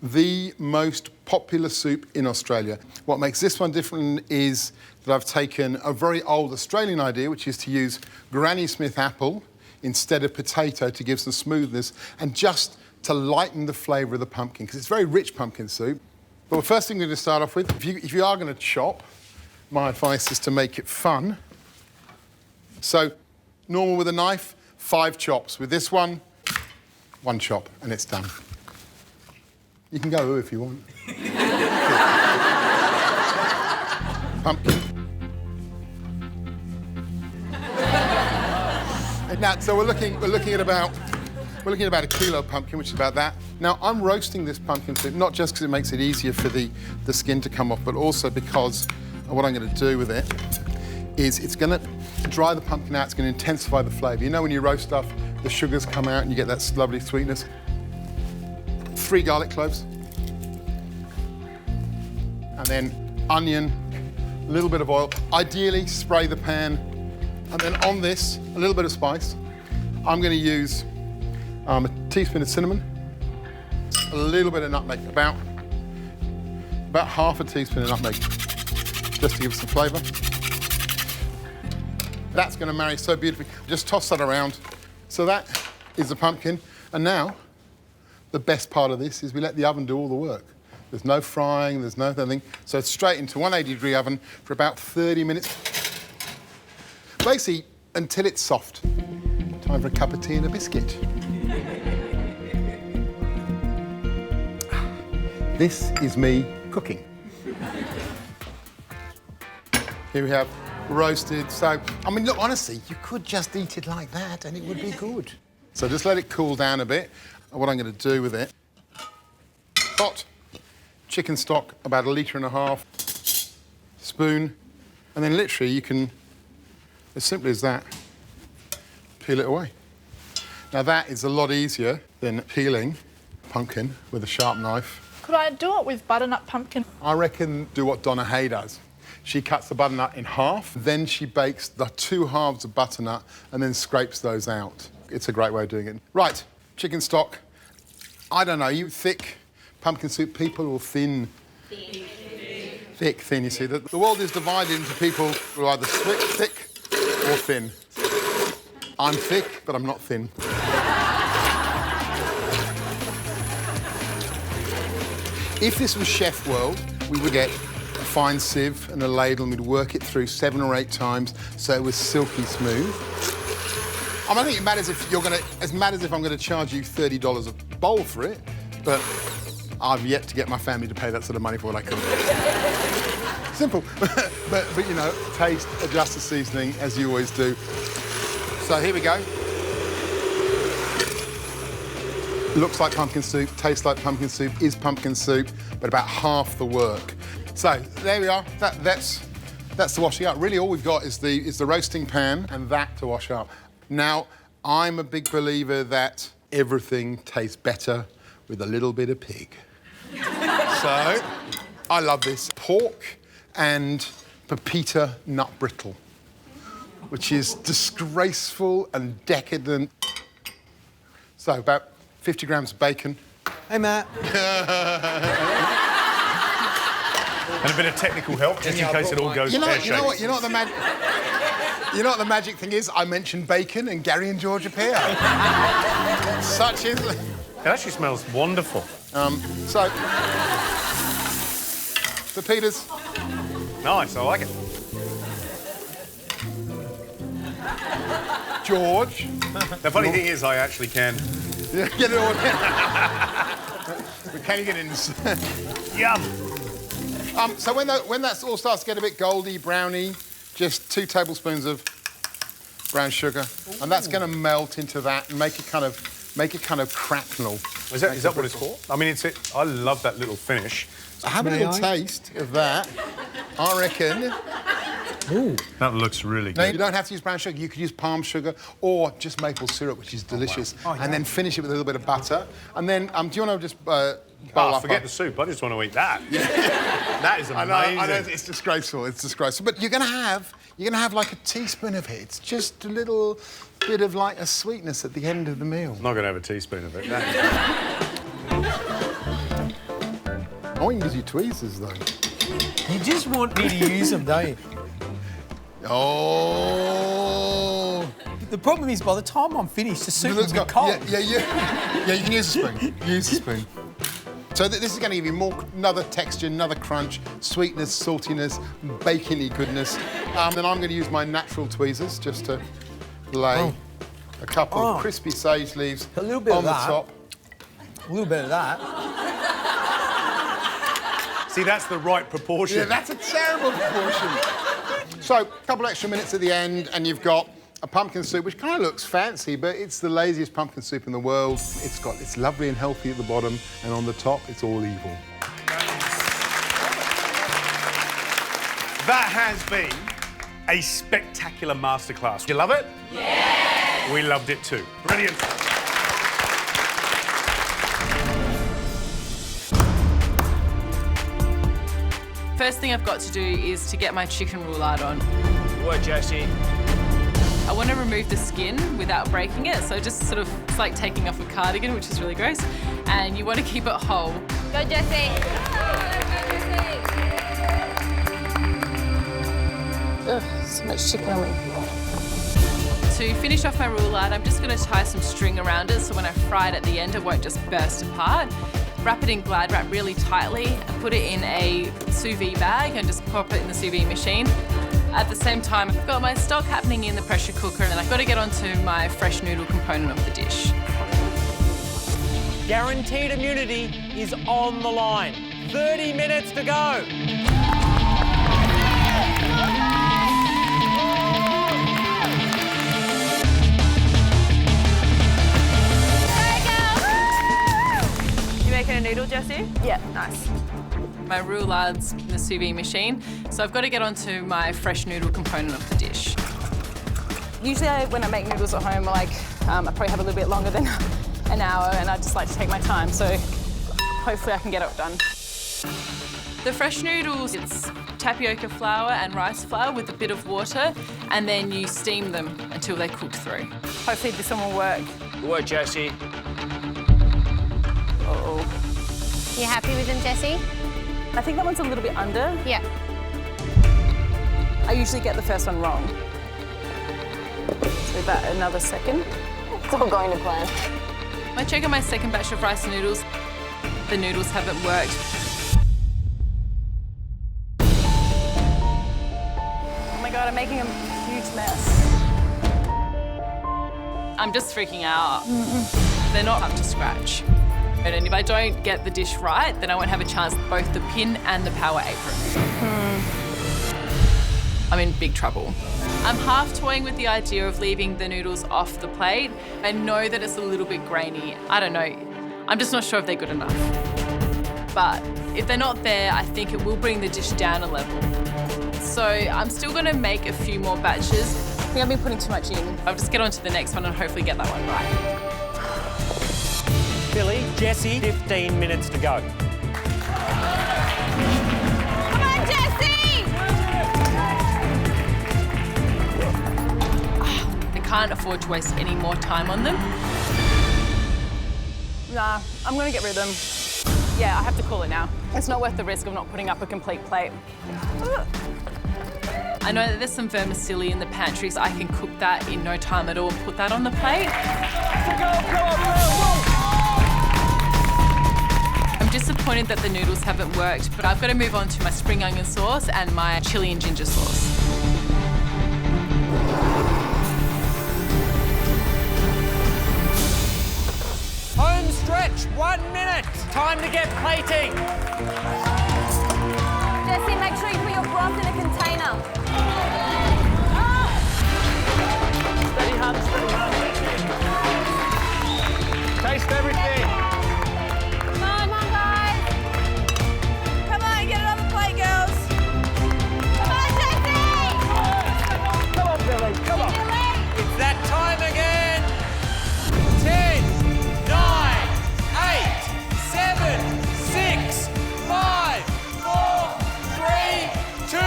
The most popular soup in Australia. What makes this one different is that I've taken a very old Australian idea, which is to use Granny Smith apple instead of potato to give some smoothness and just to lighten the flavour of the pumpkin, because it's very rich pumpkin soup. But the first thing we're going to start off with, if you are going to chop, my advice is to make it fun. So, normal with a knife, 5 chops. With this one, 1 chop, and it's done. You can go if you want. Pumpkin. Now, so we're looking at about a kilo of pumpkin, which is about that. Now, I'm roasting this pumpkin soup, not just because it makes it easier for the skin to come off, but also because what I'm going to do with it is it's going to dry the pumpkin out, it's going to intensify the flavour. You know when you roast stuff, the sugars come out and you get that lovely sweetness. 3 garlic cloves. And then onion, a little bit of oil. Ideally, spray the pan. And then on this, a little bit of spice. I'm going to use a teaspoon of cinnamon, a little bit of nutmeg, about half a teaspoon of nutmeg, just to give it some flavour. That's going to marry so beautifully. Just toss that around. So that is the pumpkin. And now, the best part of this is we let the oven do all the work. There's no frying, there's no nothing. So it's straight into 180-degree oven for about 30 minutes. Basically, until it's soft. Time for a cup of tea and a biscuit. This is me cooking. Here we have roasted. So, I mean, look, honestly, you could just eat it like that and it would be good. So just let it cool down a bit. And what I'm going to do with it, hot chicken stock, about 1.5 litres, spoon, and then literally you can, as simply as that, peel it away. Now that is a lot easier than peeling pumpkin with a sharp knife. Could I do it with butternut pumpkin? I reckon do what Donna Hay does. She cuts the butternut in half, then she bakes the 2 halves of butternut and then scrapes those out. It's a great way of doing it. Right, chicken stock. I don't know, are you thick pumpkin soup people or thin? Thick, thin, you see. The world is divided into people who are either thick or thin. I'm thick, but I'm not thin. If this was Chef World, we would get a fine sieve and a ladle and we'd work it through 7 or 8 times so it was silky smooth. I don't think it matters if you're going to, as mad as if I'm going to charge you $30 a bowl for it, but I've yet to get my family to pay that sort of money for what I cook. Simple, but you know, taste, adjust the seasoning as you always do. So here we go. Looks like pumpkin soup, tastes like pumpkin soup, is pumpkin soup, but about half the work. So there we are. That's the washing up. Really, all we've got is the roasting pan and that to wash up. Now, I'm a big believer that everything tastes better with a little bit of pig. So, I love this. Pork and pepita nut brittle, which is disgraceful and decadent. So, about 50 grams of bacon. Hey, Matt. And a bit of technical help, just in case it all goes pear-shaped. You know what the magic thing is? I mentioned bacon and Gary and George appear. Such is... It actually smells wonderful. So... Pepitas. Nice, I like it. George. The funny thing is, I actually can. Yeah, get it all in. But can you get in? Yum. So when that all starts to get a bit goldy, browny, just 2 tablespoons of brown sugar, and that's going to melt into that and make it kind of crackle. Is that what it's for? I mean, I love that little finish. Have a little taste of that. I reckon. Ooh. That looks really good. No, you don't have to use brown sugar. You could use palm sugar or just maple syrup, which is delicious. Oh, wow. And then finish it with a little bit of butter. And then, do you want to just bowl up? Forget the soup. I just want to eat that. Yeah. That is amazing. I know, it's disgraceful. It's disgraceful. But you're going to have like a teaspoon of it. It's just a little bit of like a sweetness at the end of the meal. I'm not going to have a teaspoon of it. I want you to use your tweezers, though. You just want me to use them, don't you? Oh. The problem is, by the time I'm finished, the soup will Let's be go. cold. Yeah, you can use a spoon. Use a spoon. So this is going to give you another texture, another crunch, sweetness, saltiness, bacony goodness. Then I'm going to use my natural tweezers just to lay a couple of crispy sage leaves A little bit on of the that. top. A little bit of that. See, that's the right proportion. Yeah, that's a terrible proportion. So, a couple extra minutes at the end, and you've got a pumpkin soup, which kind of looks fancy, but it's the laziest pumpkin soup in the world. It's lovely and healthy at the bottom, and on the top, it's all evil. That has been a spectacular masterclass. You love it? Yeah! We loved it too. Brilliant. First thing I've got to do is to get my chicken roulade on. What, Jessie? I want to remove the skin without breaking it, so just sort of, it's like taking off a cardigan, which is really gross. And you want to keep it whole. Go, Jessie. Ugh, so much chicken on me. To finish off my roulade, I'm just going to tie some string around it so when I fry it at the end, it won't just burst apart. Wrap it in Glad Wrap really tightly and put it in a sous vide bag and just pop it in the sous vide machine. At the same time, I've got my stock happening in the pressure cooker and then I've got to get onto my fresh noodle component of the dish. Guaranteed immunity is on the line. 30 minutes to go. You making a noodle, Jessie? Yeah. Nice. My roulade's in the sous vide machine, so I've got to get onto my fresh noodle component of the dish. Usually when I make noodles at home, I probably have a little bit longer than an hour and I just like to take my time, so hopefully I can get it done. The fresh noodles, it's tapioca flour and rice flour with a bit of water, and then you steam them until they cook through. Hopefully this one will work. What, Jessie? Uh-oh. You happy with them, Jessie? I think that one's a little bit under. Yeah. I usually get the first one wrong. So about another second. It's all going to plan. I check on my second batch of rice noodles. The noodles haven't worked. Oh my God, I'm making a huge mess. I'm just freaking out. They're not up to scratch. And if I don't get the dish right, then I won't have a chance with both the pin and the power apron. I'm in big trouble. I'm half toying with the idea of leaving the noodles off the plate. I know that it's a little bit grainy. I don't know. I'm just not sure if they're good enough. But if they're not there, I think it will bring the dish down a level. So I'm still gonna make a few more batches. I think I've been putting too much in. I'll just get on to the next one and hopefully get that one right. Billy, Jessie, 15 minutes to go. Come on, Jessie! I can't afford to waste any more time on them. Nah, I'm gonna get rid of them. Yeah, I have to call it now. It's not worth the risk of not putting up a complete plate. I know that there's some vermicelli in the pantry, so I can cook that in no time at all and put that on the plate. I'm disappointed that the noodles haven't worked, but I've got to move on to my spring onion sauce and my chili and ginger sauce. Home stretch, 1 minute. Time to get plating. Jessie, make sure you put your broth in a container. Steady hand, steady hand. Taste everything. Come on, guys. Come on, get it on the plate, girls. Come on, Jessie! Come on, Billy, come on. It's that time again. 10, 9, 8, 7, 6, 5, 4, 3, 2,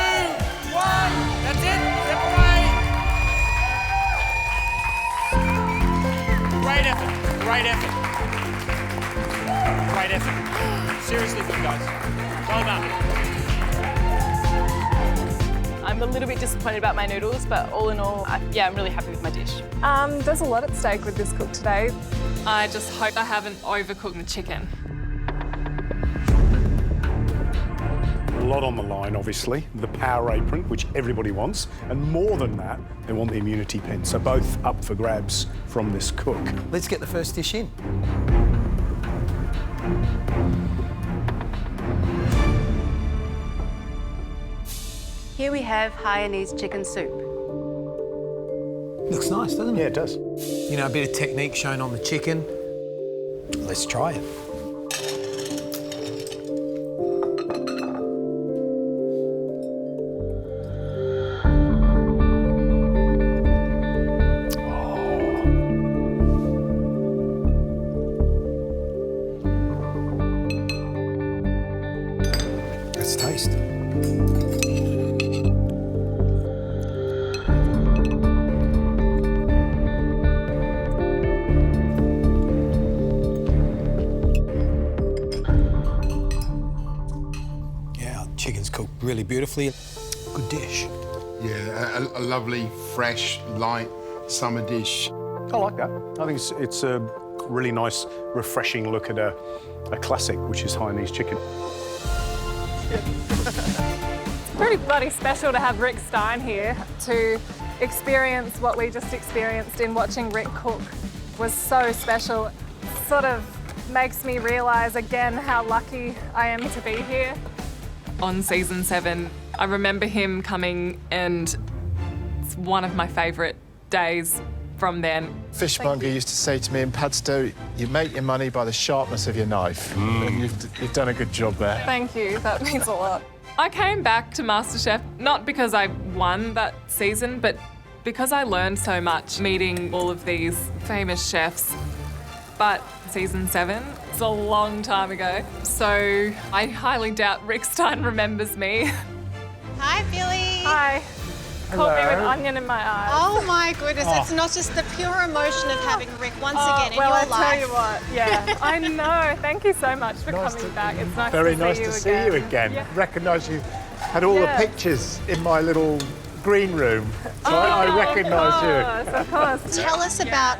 1. That's it. Step away. Great effort. Great effort. Great effort. seriously good, guys. Well done. I'm a little bit disappointed about my noodles, but all in all, I'm really happy with my dish. There's a lot at stake with this cook today. I just hope I haven't overcooked the chicken. A lot on the line, obviously. The power apron, which everybody wants, and more than that, they want the immunity pin. So both up for grabs from this cook. Let's get the first dish in. Here we have Hainanese chicken soup. Looks nice, doesn't it? Yeah, it does. You know, a bit of technique shown on the chicken. Let's try it. Let's taste. Yeah, chicken's cooked really beautifully. Good dish. Yeah, a lovely, fresh, light summer dish. I like that. I think it's a really nice, refreshing look at a classic, which is Hainanese chicken. It's pretty bloody special to have Rick Stein here to experience what we just experienced in watching Rick cook. Was so special. Sort of makes me realise again how lucky I am to be here. On season 7, I remember him coming, and it's one of my favourite days from then. Fishmonger used to say to me in Padstow, you make your money by the sharpness of your knife. And you've done a good job there. Thank you, that means a lot. I came back to MasterChef not because I won that season, but because I learned so much meeting all of these famous chefs. But season 7, it's a long time ago, so I highly doubt Rick Stein remembers me. Hi, Billy. Hi. Caught me with onion in my eyes. Oh my goodness, it's not just the pure emotion of having Rick once again in well, your life. I tell you what, yeah, I know. Thank you so much for coming back. It's nice Very to see nice you to see again. you again. Yeah. Recognise you had all Yeah. the pictures in my little green room, so I recognise you. Of course. Tell us about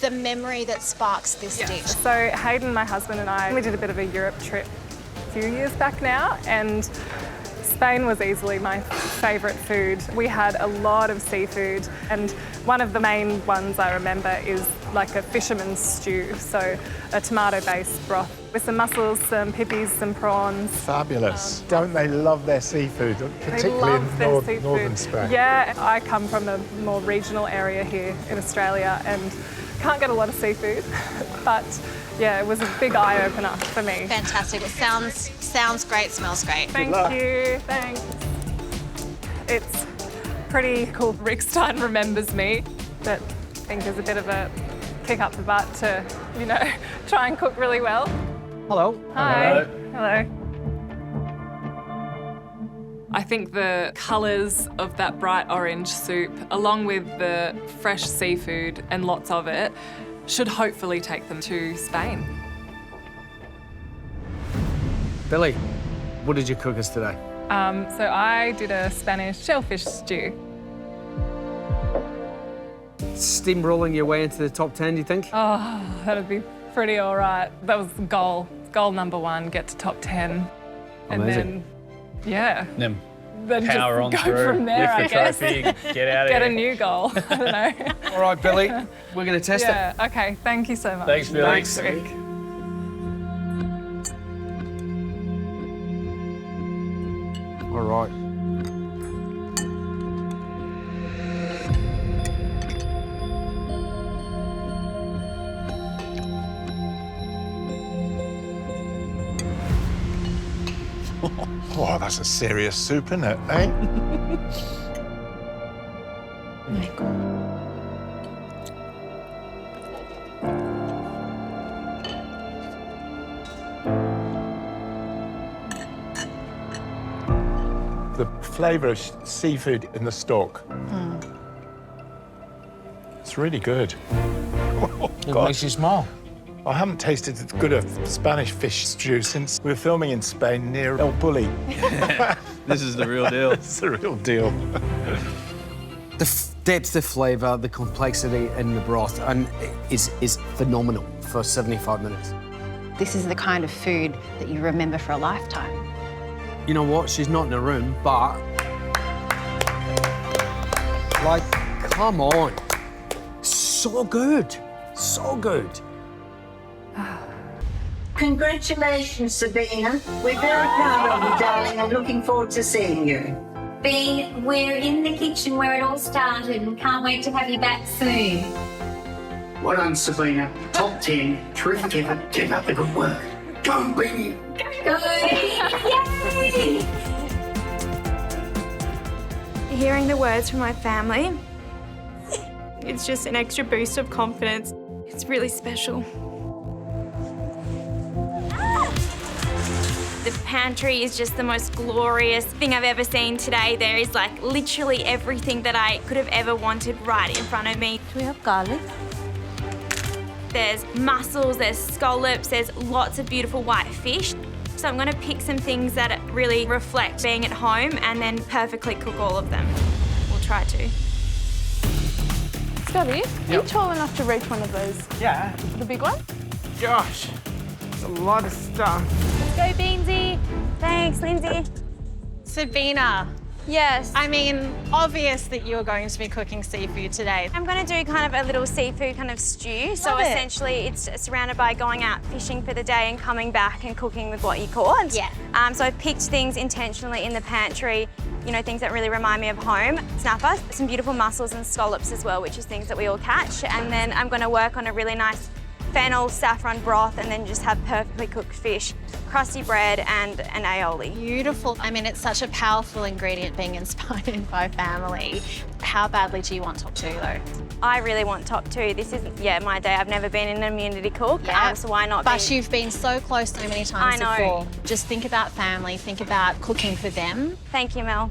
the memory that sparks this dish. So Hayden, my husband, and I, we did a bit of a Europe trip a few years back now, and Spain was easily my favourite food. We had a lot of seafood, and one of the main ones I remember is like a fisherman's stew, so a tomato-based broth with some mussels, some pippies, some prawns. Fabulous. Don't they love their seafood, They particularly love in their seafood. northern Spain? Yeah, I come from a more regional area here in Australia and can't get a lot of seafood, but yeah, it was a big eye-opener for me. Fantastic. It sounds great, smells great. Thank you, thanks. It's pretty cool. Rick Stein remembers me. That I think is a bit of a kick up the butt to, you know, try and cook really well. Hello. Hi. Hello. I think the colours of that bright orange soup, along with the fresh seafood and lots of it, should hopefully take them to Spain. Billy, what did you cook us today? So I did a Spanish shellfish stew. Steamrolling your way into the top 10, do you think? Oh, that'd be pretty all right. That was the goal. Goal number 1, get to top 10. And Amazing. then, yeah. Then Then power on just go through, from there, lift I the guess. trophy, get out of Get here. a new goal. I don't know. All right, Billy, we're going to test it. Yeah, okay. Thank you so much. Thanks, Billy. Thanks, Rick. All right. Oh, that's a serious soup, isn't it, eh? The flavour of seafood in the stock. It's really good. It makes you smile. I haven't tasted as good a Spanish fish stew since we were filming in Spain near El Bulli. This is the real deal. It's the real deal. The depth of flavour, the complexity in the broth, and is phenomenal for 75 minutes. This is the kind of food that you remember for a lifetime. You know what? She's not in the room, but like, come on, so good, so good. Congratulations, Sabina. We're very proud of you, darling, and looking forward to seeing you. Bean, we're in the kitchen where it all started and can't wait to have you back soon. Well done, Sabina. Top 10. Terrific effort. Keep up the good work. Go on, Beanie. Go! Yay! Hearing the words from my family, it's just an extra boost of confidence. It's really special. The pantry is just the most glorious thing I've ever seen today. There is like literally everything that I could have ever wanted right in front of me. Do we have garlic? There's mussels, there's scallops, there's lots of beautiful white fish. So I'm gonna pick some things that really reflect being at home and then perfectly cook all of them. We'll try to. Scotty, are you tall enough to reach one of those? Yeah. The big one? Gosh, it's a lot of stuff. Let's go, Beansy. Thanks, Lindsay. Sabina. Yes. I mean, obvious that you're going to be cooking seafood today. I'm going to do kind of a little seafood kind of stew. So essentially it's surrounded by going out fishing for the day and coming back and cooking with what you caught. Yeah. So I've picked things intentionally in the pantry, you know, things that really remind me of home. Snapper, some beautiful mussels and scallops as well, which is things that we all catch. And then I'm going to work on a really nice fennel saffron broth and then just have perfectly cooked fish, crusty bread and an aioli. Beautiful. I mean, it's such a powerful ingredient being inspired by family. How badly do you want top 2 though? I really want top 2. This is, my day. I've never been an immunity cook, so why not But you've been so close so many times I know. before. Just think about family, think about cooking for them. Thank you, Mel.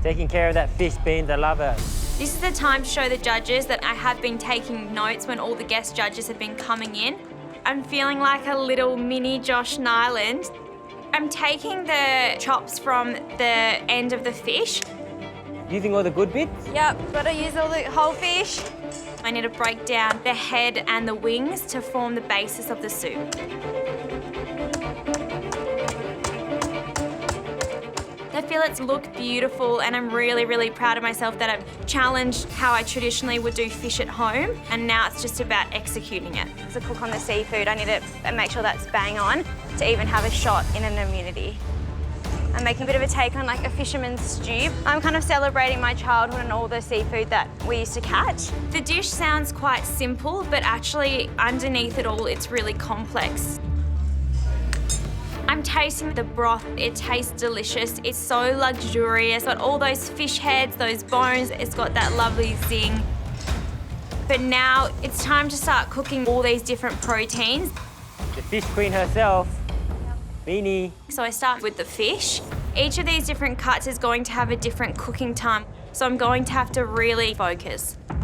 Taking care of that fish, Beans, I love it. This is the time to show the judges that I have been taking notes when all the guest judges have been coming in. I'm feeling like a little mini Josh Nyland. I'm taking the chops from the end of the fish. Using all the good bits? Yep, gotta use all the whole fish. I need to break down the head and the wings to form the basis of the soup. The fillets look beautiful and I'm really, really proud of myself that I've challenged how I traditionally would do fish at home and now it's just about executing it. As a cook on the seafood, I need to make sure that's bang on to even have a shot in an immunity. I'm making a bit of a take on like a fisherman's stew. I'm kind of celebrating my childhood and all the seafood that we used to catch. The dish sounds quite simple, but actually underneath it all, it's really complex. I'm tasting the broth. It tastes delicious. It's so luxurious. Got all those fish heads, those bones. It's got that lovely zing. But now it's time to start cooking all these different proteins. The fish queen herself, Beanie. So I start with the fish. Each of these different cuts is going to have a different cooking time. So I'm going to have to really focus. So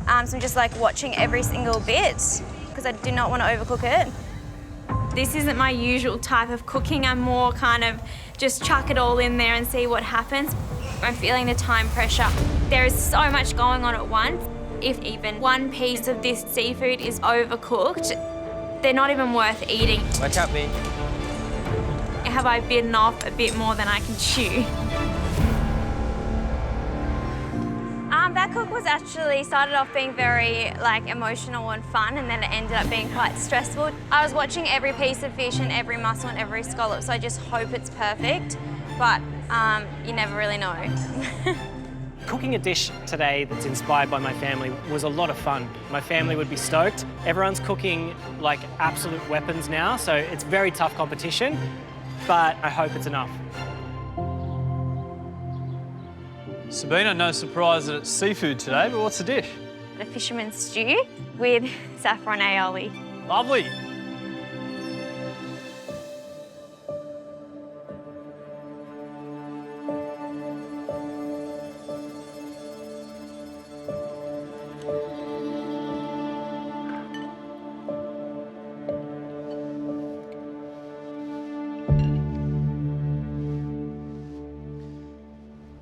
I'm just like watching every single bit because I do not want to overcook it. This isn't my usual type of cooking. I'm more kind of just chuck it all in there and see what happens. I'm feeling the time pressure. There is so much going on at once. If even one piece of this seafood is overcooked, they're not even worth eating. Watch out, Bean. Have I bitten off a bit more than I can chew? That cook was actually started off being very emotional and fun, and then it ended up being quite stressful. I was watching every piece of fish and every mussel and every scallop, so I just hope it's perfect, but you never really know. Cooking a dish today that's inspired by my family was a lot of fun. My family would be stoked. Everyone's cooking like absolute weapons now, so it's very tough competition, but I hope it's enough. Sabina, no surprise that it's seafood today, but what's the dish? A fisherman's stew with saffron aioli. Lovely.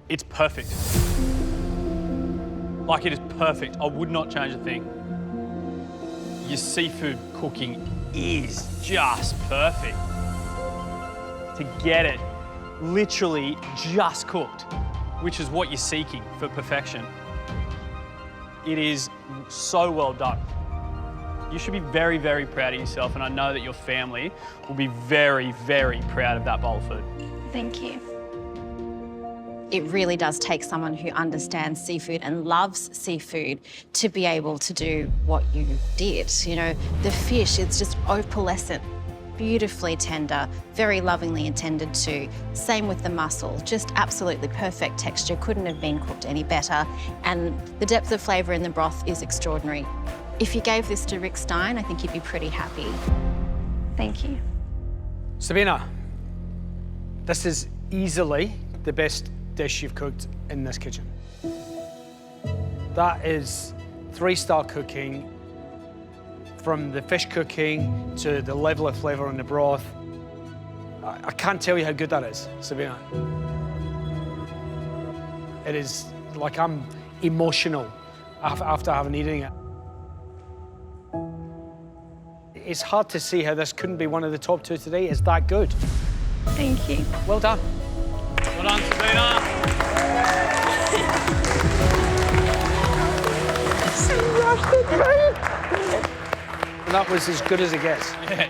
It's perfect. Like, it is perfect. I would not change a thing. Your seafood cooking is just perfect. To get it literally just cooked, which is what you're seeking for perfection. It is so well done. You should be very, very proud of yourself, and I know that your family will be very, very proud of that bowl of food. Thank you. It really does take someone who understands seafood and loves seafood to be able to do what you did. You know, the fish, it's just opalescent, beautifully tender, very lovingly intended to. Same with the mussel, just absolutely perfect texture, couldn't have been cooked any better. And the depth of flavour in the broth is extraordinary. If you gave this to Rick Stein, I think he'd be pretty happy. Thank you. Sabina, this is easily the best dish you've cooked in this kitchen. That is 3-star cooking, from the fish cooking to the level of flavour in the broth. I can't tell you how good that is, Sabina. It is like I'm emotional after having eaten it. It's hard to see how this couldn't be one of the top 2 today. It's that good. Thank you. Well done. Well done, Sabina. That was as good as it gets. Yeah.